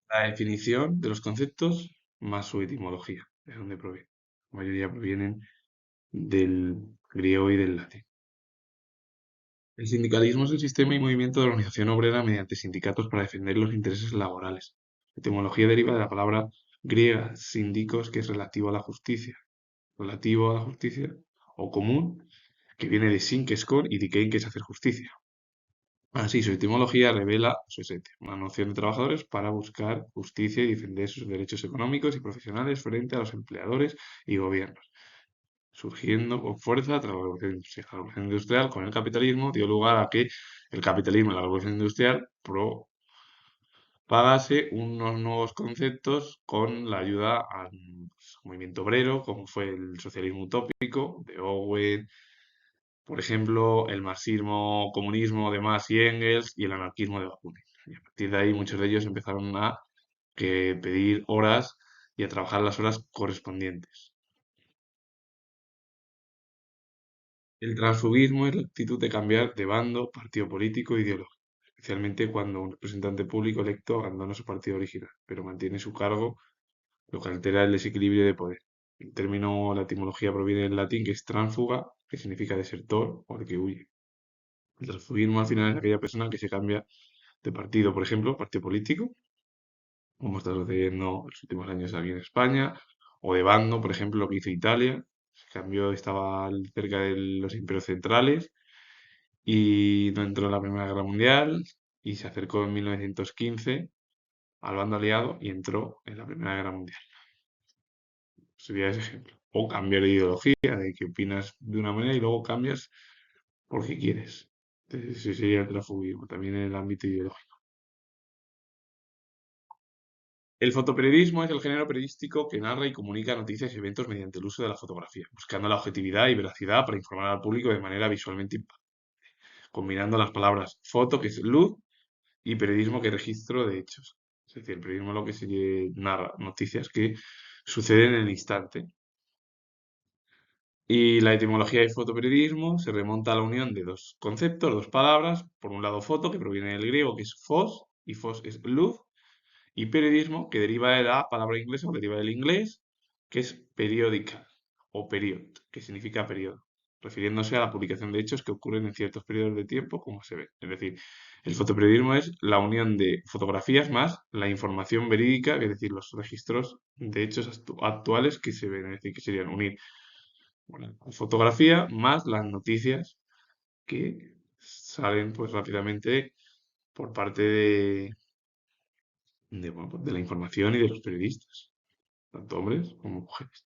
La definición de los conceptos más su etimología, de dónde proviene. La mayoría provienen del griego y del latín. El sindicalismo es el sistema y movimiento de organización obrera mediante sindicatos para defender los intereses laborales. La etimología deriva de la palabra griega síndicos, que es relativo a la justicia o común, que viene de sin, que es con, y dikein, que es hacer justicia. Así, su etimología revela su esencia, una noción de trabajadores para buscar justicia y defender sus derechos económicos y profesionales frente a los empleadores y gobiernos, surgiendo con fuerza tras la Revolución Industrial. La Revolución Industrial, con el capitalismo, dio lugar a que el capitalismo y la Revolución Industrial propagase unos nuevos conceptos con la ayuda al movimiento obrero, como fue el socialismo utópico de Owen, por ejemplo, el marxismo, comunismo de Marx y Engels y el anarquismo de Bakunin. Y a partir de ahí muchos de ellos empezaron a pedir horas y a trabajar las horas correspondientes. El transfugismo es la actitud de cambiar de bando, partido político e ideología, especialmente cuando un representante público electo abandona su partido original, pero mantiene su cargo, lo que altera el desequilibrio de poder. El término, la etimología proviene del latín, que es transfuga, que significa desertor o el que huye. El transfugismo al final es aquella persona que se cambia de partido, por ejemplo, partido político, como está sucediendo en los últimos años aquí en España, o de bando, por ejemplo, lo que hizo Italia, se cambió, estaba cerca de los imperios centrales y no entró en la Primera Guerra Mundial y se acercó en 1915 al bando aliado y entró en la Primera Guerra Mundial. Sería ese ejemplo. O cambiar de ideología, de que opinas de una manera y luego cambias porque quieres. Ese sería el transfugismo, también en el ámbito ideológico. El fotoperiodismo es el género periodístico que narra y comunica noticias y eventos mediante el uso de la fotografía, buscando la objetividad y veracidad para informar al público de manera visualmente impactante, combinando las palabras foto, que es luz, y periodismo, que es registro de hechos. Es decir, el periodismo es lo que se narra noticias que suceden en el instante. Y la etimología de fotoperiodismo se remonta a la unión de dos conceptos, dos palabras. Por un lado, foto, que proviene del griego, que es fos, y fos es luz, y periodismo, que deriva de la palabra inglesa o deriva del inglés, que es periodical o period, que significa periodo, refiriéndose a la publicación de hechos que ocurren en ciertos periodos de tiempo, como se ve. Es decir, el fotoperiodismo es la unión de fotografías más la información verídica, es decir, los registros de hechos actuales que se ven, es decir, que serían unir, bueno, la fotografía más las noticias que salen pues rápidamente por parte bueno, pues, de la información y de los periodistas, tanto hombres como mujeres.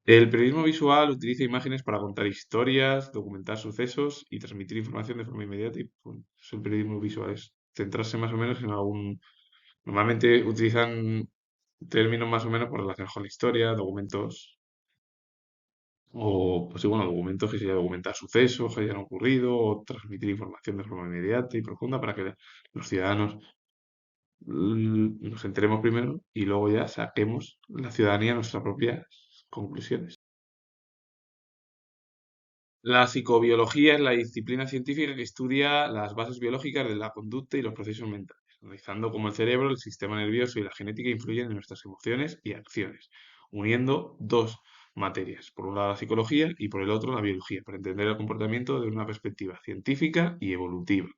El periodismo visual utiliza imágenes para contar historias, documentar sucesos y transmitir información de forma inmediata. Y pues, el periodismo visual es centrarse más o menos en algún. Normalmente utilizan términos más o menos por relación con la historia, documentos, o pues sí, bueno, documentos que sería documentar sucesos que hayan ocurrido, o transmitir información de forma inmediata y profunda para que los ciudadanos nos enteremos primero y luego ya saquemos la ciudadanía nuestras propias conclusiones. La psicobiología es la disciplina científica que estudia las bases biológicas de la conducta y los procesos mentales, analizando cómo el cerebro, el sistema nervioso y la genética influyen en nuestras emociones y acciones, uniendo dos materias, por un lado la psicología y por el otro la biología, para entender el comportamiento desde una perspectiva científica y evolutiva.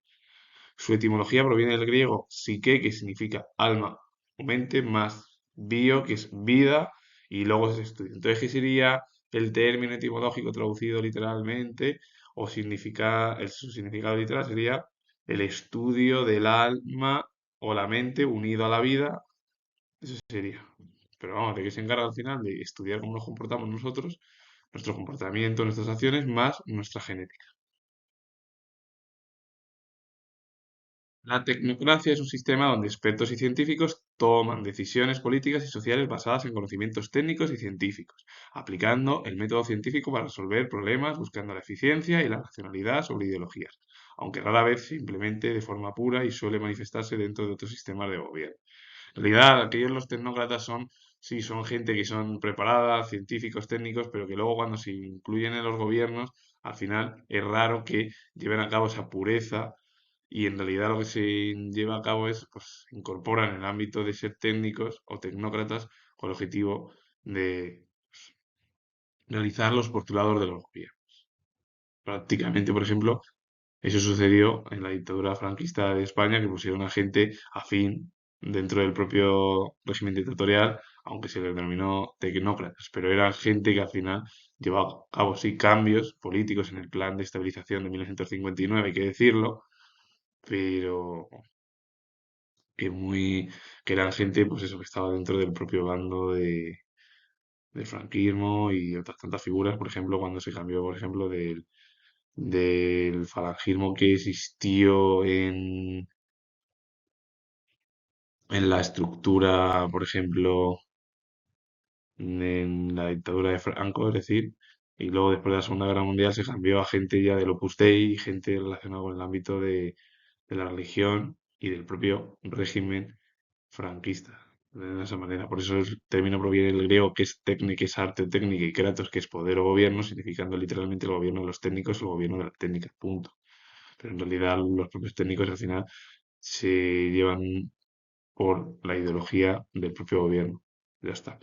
Su etimología proviene del griego psique, que significa alma o mente, más bio, que es vida, y luego es estudio. Entonces, ¿qué sería el término etimológico traducido literalmente? O su significado literal sería el estudio del alma o la mente unido a la vida. Eso sería. Pero vamos, ¿de qué se encarga al final? De estudiar cómo nos comportamos nosotros, nuestro comportamiento, nuestras acciones, más nuestra genética. La tecnocracia es un sistema donde expertos y científicos toman decisiones políticas y sociales basadas en conocimientos técnicos y científicos, aplicando el método científico para resolver problemas, buscando la eficiencia y la racionalidad sobre ideologías, aunque rara vez se implemente de forma pura y suele manifestarse dentro de otros sistemas de gobierno. En realidad, aquellos los tecnócratas son, sí, son gente que son preparada, científicos, técnicos, pero que luego cuando se incluyen en los gobiernos, al final es raro que lleven a cabo esa pureza y en realidad lo que se lleva a cabo es, pues, incorporan en el ámbito de ser técnicos o tecnócratas con el objetivo de realizar los postulados de los gobiernos. Prácticamente, por ejemplo, eso sucedió en la dictadura franquista de España, que pusieron a gente afín dentro del propio régimen dictatorial, aunque se les denominó tecnócratas, pero era gente que al final llevaba a cabo sí cambios políticos en el plan de estabilización de 1959, hay que decirlo, pero que eran gente, pues eso, que estaba dentro del propio bando del franquismo y otras tantas figuras, por ejemplo, cuando se cambió, por ejemplo, del falangismo que existió en la estructura, por ejemplo, en la dictadura de Franco, es decir, y luego después de la Segunda Guerra Mundial se cambió a gente ya del Opus Dei y gente relacionada con el ámbito de la religión y del propio régimen franquista. De esa manera, por eso el término proviene del griego que es técnica, es arte o técnica, y kratos, que es poder o gobierno, significando literalmente el gobierno de los técnicos, el gobierno de las técnicas, punto. Pero en realidad los propios técnicos al final se llevan por la ideología del propio gobierno. Ya está.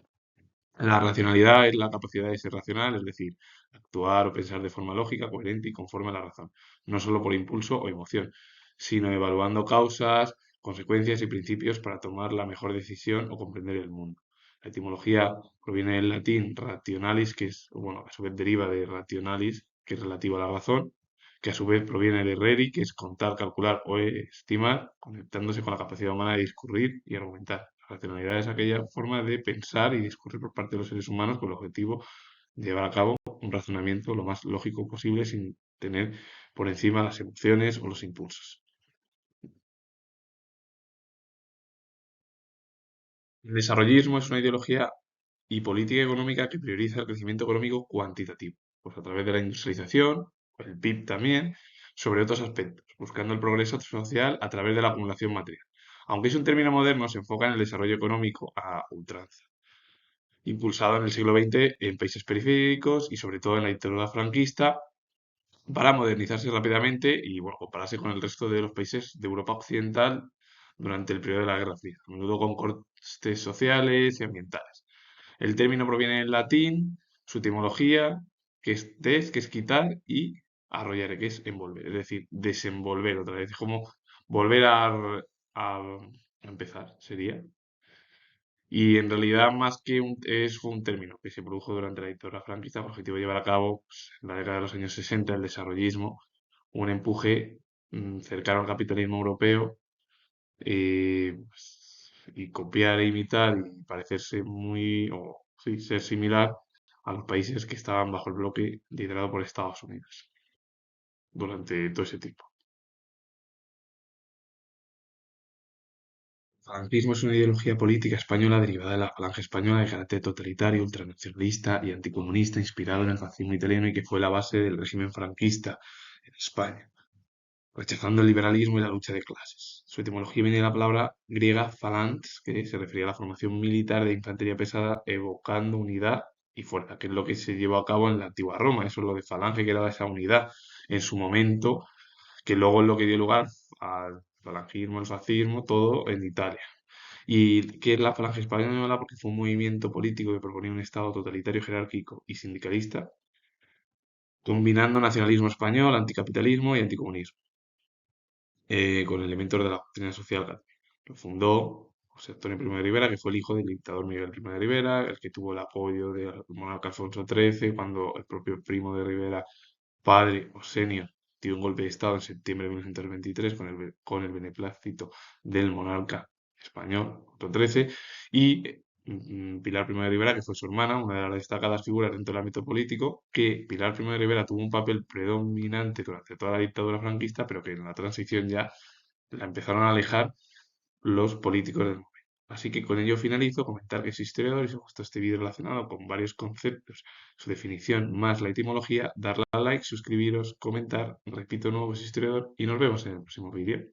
La racionalidad es la capacidad de ser racional, es decir, actuar o pensar de forma lógica, coherente y conforme a la razón, no solo por impulso o emoción, sino evaluando causas, consecuencias y principios para tomar la mejor decisión o comprender el mundo. La etimología proviene del latín rationalis, que es, bueno, a su vez deriva de rationalis, que es relativo a la razón, que a su vez proviene de reri, que es contar, calcular o estimar, conectándose con la capacidad humana de discurrir y argumentar. La racionalidad es aquella forma de pensar y discurrir por parte de los seres humanos con el objetivo de llevar a cabo un razonamiento lo más lógico posible sin tener por encima las emociones o los impulsos. El desarrollismo es una ideología y política económica que prioriza el crecimiento económico cuantitativo, pues a través de la industrialización, el PIB también, sobre otros aspectos, buscando el progreso social a través de la acumulación material. Aunque es un término moderno, se enfoca en el desarrollo económico a ultranza, impulsado en el siglo XX en países periféricos y sobre todo en la dictadura franquista, para modernizarse rápidamente y bueno, compararse con el resto de los países de Europa Occidental durante el periodo de la Guerra Fría, a menudo con costes sociales y ambientales. El término proviene del latín, su etimología, que es des, que es quitar, y arrollare, que es envolver, es decir, desenvolver otra vez, es como volver a empezar, sería. Y en realidad, más que fue un término que se produjo durante la dictadura franquista con el objetivo de llevar a cabo, pues, en la década de los años 60 el desarrollismo, un empuje cercano al capitalismo europeo, pues, y copiar e imitar y parecerse muy, o sí, ser similar a los países que estaban bajo el bloque liderado por Estados Unidos durante todo ese tiempo. El franquismo es una ideología política española derivada de la Falange Española de carácter totalitario, ultranacionalista y anticomunista, inspirado en el fascismo italiano y que fue la base del régimen franquista en España, rechazando el liberalismo y la lucha de clases. Su etimología viene de la palabra griega phalanx, que se refería a la formación militar de infantería pesada, evocando unidad y fuerza, que es lo que se llevó a cabo en la antigua Roma. Eso es lo de falange, que era esa unidad en su momento, que luego es lo que dio lugar al falangismo, al fascismo, todo en Italia. ¿Y qué es la Falange Española? Porque fue un movimiento político que proponía un Estado totalitario, jerárquico y sindicalista, combinando nacionalismo español, anticapitalismo y anticomunismo, con elementos de la doctrina social católica. Lo fundó José Antonio Primo de Rivera, que fue el hijo del dictador Miguel Primo de Rivera, el que tuvo el apoyo del monarca Alfonso XIII, cuando el propio Primo de Rivera, padre o senior, dio un golpe de Estado en septiembre de 1923 con el beneplácito del monarca español, Otto XIII, y Pilar Primo de Rivera, que fue su hermana, una de las destacadas figuras dentro del ámbito político, que Pilar Primo de Rivera tuvo un papel predominante durante toda la dictadura franquista, pero que en la transición ya la empezaron a alejar los políticos del momento. Así que con ello finalizo, comentar que soy historiador y si os gustó este vídeo relacionado con varios conceptos, su definición más la etimología, darle a like, suscribiros, comentar, repito, nuevo, que soy historiador y nos vemos en el próximo vídeo.